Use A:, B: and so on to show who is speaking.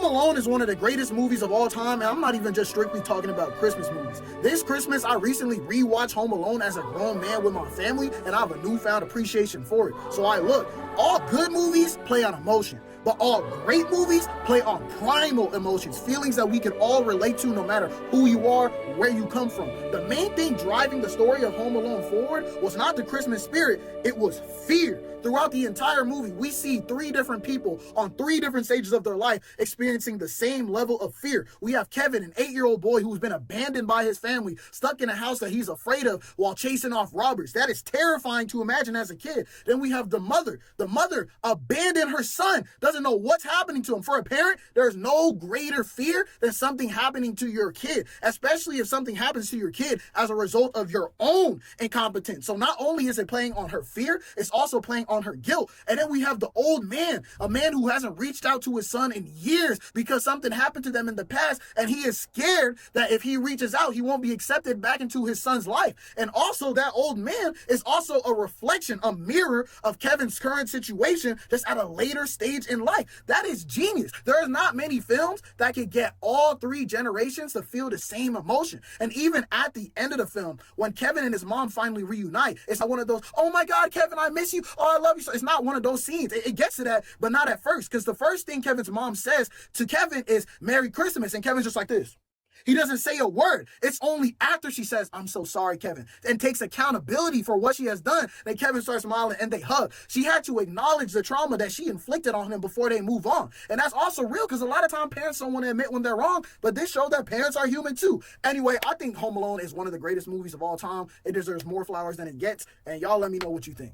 A: Alone is one of the greatest movies of all time, and I'm not even just strictly talking about Christmas movies. This Christmas, I recently rewatched Home Alone as a grown man with my family, and I have a newfound appreciation for it. So look, all good movies play on emotion, but all great movies play on primal emotions, feelings that we can all relate to no matter who you are, where you come from. The main thing driving the story of Home Alone forward was not the Christmas spirit, it was fear. Throughout the entire movie, we see three different people on three different stages of their life experiencing the same level of fear. We have Kevin, an 8-year-old boy who's been abandoned by his family, stuck in a house that he's afraid of while chasing off robbers. That is terrifying to imagine as a kid. Then we have the mother. The mother abandoned her son, doesn't know what's happening to him. For a parent, there's no greater fear than something happening to your kid, especially if something happens to your kid as a result of your own incompetence. So not only is it playing on her fear, it's also playing on her guilt. And then we have the old man, a man who hasn't reached out to his son in years because something happened to them in the past, and he is scared that if he reaches out, he won't be accepted back into his son's life. And also, that old man is also a reflection, a mirror of Kevin's current situation, just at a later stage in life. That is genius. There are not many films that can get all three generations to feel the same emotion. And even at the end of the film, when Kevin and his mom finally reunite, it's not one of those, oh my God, Kevin, I miss you. Oh, I love you. So it's not one of those scenes. It gets to that, but not at first. Because the first thing Kevin's mom says to Kevin is Merry Christmas. And Kevin's just like this. He doesn't say a word. It's only after she says, I'm so sorry, Kevin, and takes accountability for what she has done that Kevin starts smiling and they hug. She had to acknowledge the trauma that she inflicted on him before they move on. And that's also real because a lot of times parents don't want to admit when they're wrong, but this showed that parents are human too. Anyway, I think Home Alone is one of the greatest movies of all time. It deserves more flowers than it gets. And y'all let me know what you think.